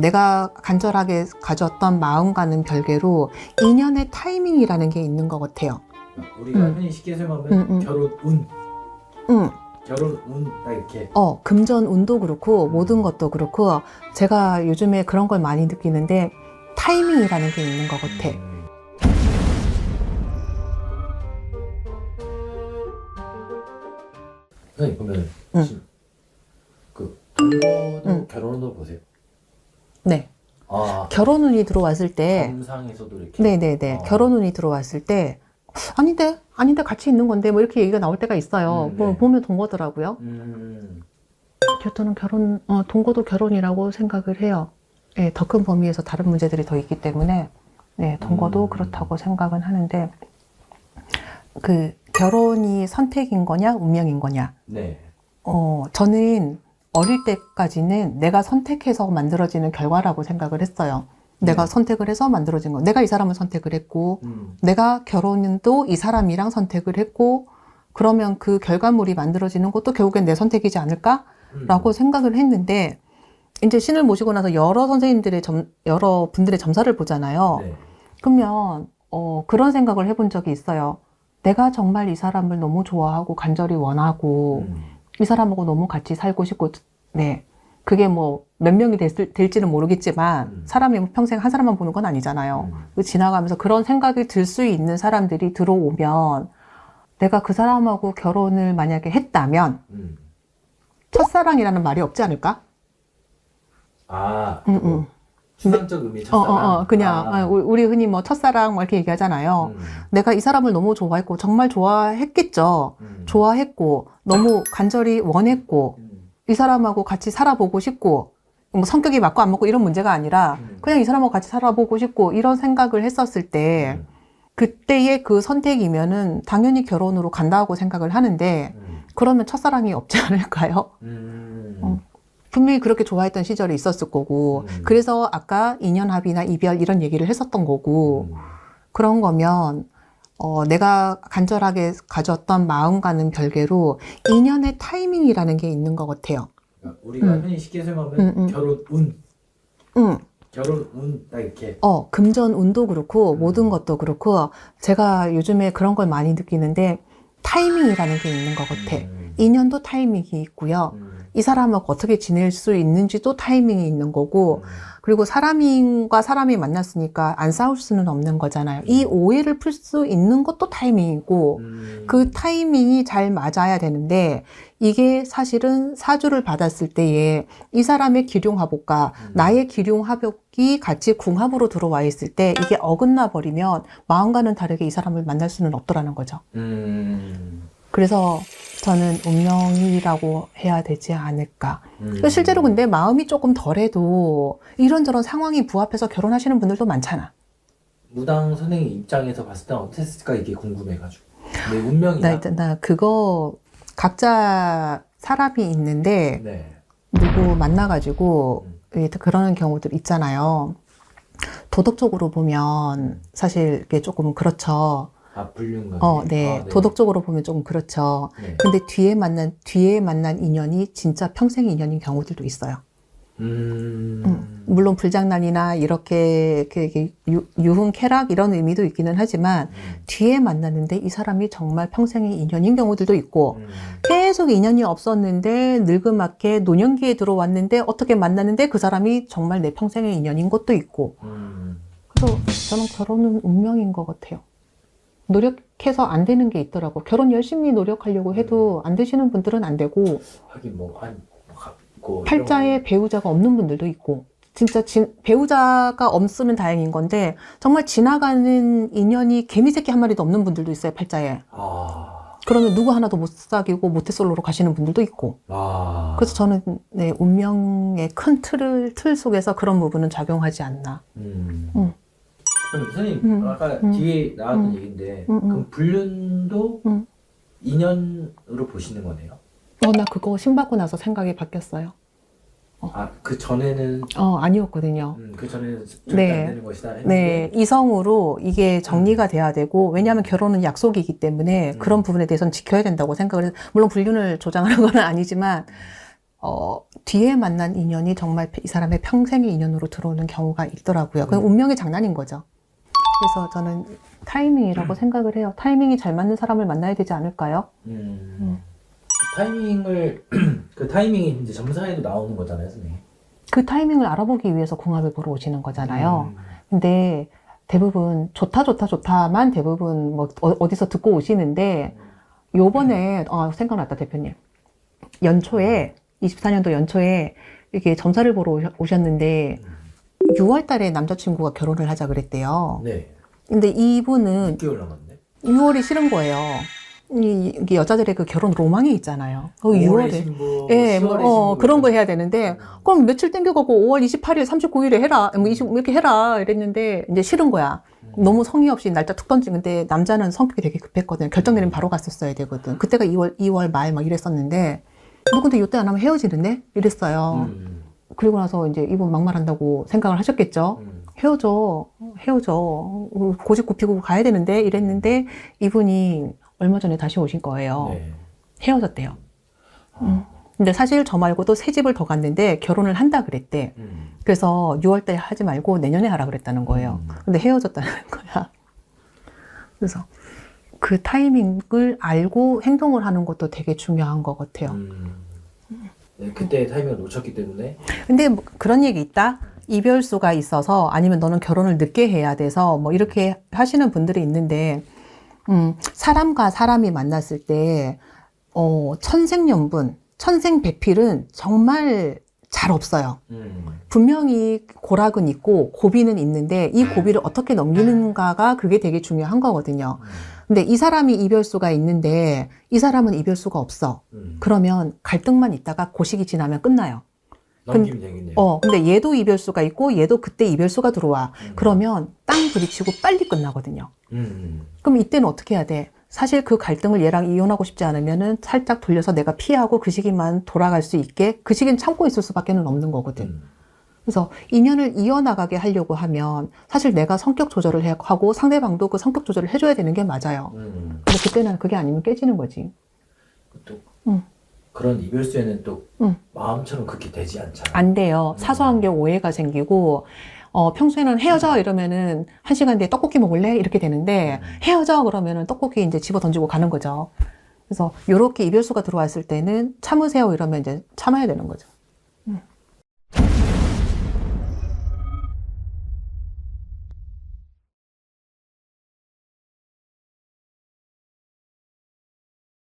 내가 간절하게 가졌던 마음과는 별개로 인연의 타이밍이라는 게 있는 것 같아요. 우리가 흔히 쉽게 설명하면 결혼 운, 결혼 운 딱 이렇게. 금전 운도 그렇고 모든 것도 그렇고 제가 요즘에 그런 걸 많이 느끼는데 타이밍이라는 게 있는 것 같아. 선생님 그러면 그 동거도 결혼도 보세요? 네. 아, 결혼 운이 들어왔을 때 점상에서도 이렇게. 네네네. 결혼 운이 들어왔을 때 아닌데 같이 있는 건데 뭐 이렇게 얘기가 나올 때가 있어요. 네. 보면 동거더라고요. 저는 동거도 결혼이라고 생각을 해요. 네, 더 큰 범위에서 다른 문제들이 더 있기 때문에 네, 동거도 그렇다고 생각은 하는데 그 결혼이 선택인 거냐 운명인 거냐. 네. 저는 어릴 때까지는 내가 선택해서 만들어지는 결과라고 생각을 했어요. 내가 선택을 해서 만들어진 거. 내가 이 사람을 선택을 했고, 내가 결혼도 이 사람이랑 선택을 했고, 그러면 그 결과물이 만들어지는 것도 결국엔 내 선택이지 않을까라고 생각을 했는데, 이제 신을 모시고 나서 여러 분들의 점사를 보잖아요. 네. 그러면, 그런 생각을 해본 적이 있어요. 내가 정말 이 사람을 너무 좋아하고 간절히 원하고, 이 사람하고 너무 같이 살고 싶고, 네. 그게 뭐 몇 명이 될지는 모르겠지만 사람이 평생 한 사람만 보는 건 아니잖아요. 지나가면서 그런 생각이 들 수 있는 사람들이 들어오면 내가 그 사람하고 결혼을 만약에 했다면 첫사랑이라는 말이 없지 않을까? 아, 추상적 의미 첫사랑. 그냥 우리 흔히 뭐 첫사랑 뭐 이렇게 얘기하잖아요. 내가 이 사람을 너무 좋아했고 정말 좋아했겠죠. 좋아했고 너무 간절히 원했고 이 사람하고 같이 살아보고 싶고 뭐 성격이 맞고 안 맞고 이런 문제가 아니라 그냥 이 사람하고 같이 살아보고 싶고 이런 생각을 했었을 때 그때의 그 선택이면은 당연히 결혼으로 간다고 생각을 하는데 그러면 첫사랑이 없지 않을까요? 분명히 그렇게 좋아했던 시절이 있었을 거고 그래서 아까 인연합의나 이별 이런 얘기를 했었던 거고 그런 거면 내가 간절하게 가졌던 마음과는 별개로 인연의 타이밍이라는 게 있는 것 같아요. 그러니까 우리가 흔히 쉽게 설명하면 결혼 운, 결혼 운 딱 이렇게. 금전 운도 그렇고 모든 것도 그렇고 제가 요즘에 그런 걸 많이 느끼는데 타이밍이라는 게 있는 것 같아. 인연도 타이밍이 있고요. 이 사람하고 어떻게 지낼 수 있는지도 타이밍이 있는 거고 그리고 사람과 사람이 만났으니까 안 싸울 수는 없는 거잖아요. 이 오해를 풀 수 있는 것도 타이밍이고 그 타이밍이 잘 맞아야 되는데 이게 사실은 사주를 받았을 때에 이 사람의 기룡화복과 나의 기룡화복이 같이 궁합으로 들어와 있을 때 이게 어긋나 버리면 마음과는 다르게 이 사람을 만날 수는 없더라는 거죠. 그래서 저는 운명이라고 해야 되지 않을까. 실제로 근데 마음이 조금 덜해도 이런저런 상황이 부합해서 결혼하시는 분들도 많잖아. 무당 선생님 입장에서 봤을 때 어땠을까 이게 궁금해가지고. 내 운명이다. 나 그거 각자 사람이 있는데 네. 누구 만나가지고 그러는 경우들 있잖아요. 도덕적으로 보면 사실 이게 조금 그렇죠. 불륜관계. 네. 도덕적으로 보면 조금 그렇죠. 네. 근데 뒤에 만난 인연이 진짜 평생 인연인 경우들도 있어요. 물론 불장난이나 이렇게 유흥 쾌락 이런 의미도 있기는 하지만 뒤에 만났는데 이 사람이 정말 평생의 인연인 경우들도 있고 계속 인연이 없었는데 늙음하게 노년기에 들어왔는데 어떻게 만났는데 그 사람이 정말 내 평생의 인연인 것도 있고 그래서 저는 결혼은 운명인 것 같아요. 노력해서 안 되는 게 있더라고. 결혼 열심히 노력하려고 해도 안 되시는 분들은 안 되고 하긴 팔자에 배우자가 없는 분들도 있고 진짜 배우자가 없으면 다행인 건데 정말 지나가는 인연이 개미새끼 한 마리도 없는 분들도 있어요. 팔자에. 그러면 누구 하나도 못 사귀고 모태솔로로 가시는 분들도 있고 그래서 저는 네, 운명의 큰 틀 속에서 그런 부분은 작용하지 않나. 그럼 선생님 아까 뒤에 나왔던 얘기인데 그럼 불륜도 인연으로 보시는 거네요? 나 그거 신받고 나서 생각이 바뀌었어요. 그 전에는 아니었거든요. 그 전에는 절대 안 되는 것이다 했는데. 네, 이성으로 이게 정리가 돼야 되고 왜냐하면 결혼은 약속이기 때문에 그런 부분에 대해서는 지켜야 된다고 생각을 해서 물론 불륜을 조장하는 건 아니지만 뒤에 만난 인연이 정말 이 사람의 평생의 인연으로 들어오는 경우가 있더라고요. 그건 운명의 장난인 거죠. 그래서 저는 타이밍이라고 생각을 해요. 타이밍이 잘 맞는 사람을 만나야 되지 않을까요? 타이밍을 그 타이밍이 이제 점사에도 나오는 거잖아요, 선생님. 그 타이밍을 알아보기 위해서 궁합을 보러 오시는 거잖아요. 근데 대부분 좋다만 대부분 뭐 어디서 듣고 오시는데 요번에 생각났다 대표님. 연초에 24년도 연초에 이렇게 점사를 보러 오셨는데 6월 달에 남자친구가 결혼을 하자 그랬대요. 네. 근데 이분은 6개월 남았네. 6월이 싫은 거예요. 이게 여자들의 그 결혼 로망이 있잖아요. 6월에. 신부, 예, 10월에 신부 그런 거 해야 되는데, 그럼 며칠 땡겨가고 5월 28일, 39일에 해라. 뭐 이렇게 해라. 이랬는데, 이제 싫은 거야. 너무 성의 없이 날짜 툭 던지는데, 남자는 성격이 되게 급했거든. 결정 내리면 바로 갔었어야 되거든. 그때가 2월 말 막 이랬었는데, 너 근데 이때 안 하면 헤어지는데? 이랬어요. 그리고 나서 이제 이분 막말한다고 생각을 하셨겠죠. 헤어져. 고집 굽히고 가야 되는데? 이랬는데, 이분이 얼마 전에 다시 오신 거예요. 네. 헤어졌대요. 근데 사실 저 말고도 새 집을 더 갔는데 결혼을 한다 그랬대. 그래서 6월달에 하지 말고 내년에 하라 그랬다는 거예요. 근데 헤어졌다는 거야. 그래서 그 타이밍을 알고 행동을 하는 것도 되게 중요한 것 같아요. 네, 그때 타이밍을 놓쳤기 때문에. 근데 뭐 그런 얘기 있다? 이별수가 있어서 아니면 너는 결혼을 늦게 해야 돼서 뭐 이렇게 하시는 분들이 있는데 사람과 사람이 만났을 때, 천생연분, 천생배필은 정말 잘 없어요. 분명히 고락은 있고 고비는 있는데 이 고비를 어떻게 넘기는가가 그게 되게 중요한 거거든요. 근데 이 사람이 이별수가 있는데 이 사람은 이별수가 없어. 그러면 갈등만 있다가 그 시기 지나면 끝나요. 넘기면 되겠네요. 근데 얘도 이별수가 있고 얘도 그때 이별수가 들어와. 그러면 땅 부딪히고 빨리 끝나거든요. 그럼 이때는 어떻게 해야 돼? 사실 그 갈등을 얘랑 이혼하고 싶지 않으면은 살짝 돌려서 내가 피하고 그 시기만 돌아갈 수 있게 그 시기는 참고 있을 수밖에는 없는 거거든. 그래서 인연을 이어나가게 하려고 하면 사실 내가 성격 조절을 하고 상대방도 그 성격 조절을 해줘야 되는 게 맞아요. 근데 그때는 그게 아니면 깨지는 거지. 또 그런 이별수에는 또 마음처럼 그렇게 되지 않잖아요. 안 돼요. 사소한 게 오해가 생기고 평소에는 헤어져 이러면은 1시간 뒤에 떡볶이 먹을래? 이렇게 되는데 헤어져 그러면은 떡볶이 이제 집어 던지고 가는 거죠. 그래서 이렇게 이별수가 들어왔을 때는 참으세요 이러면 이제 참아야 되는 거죠.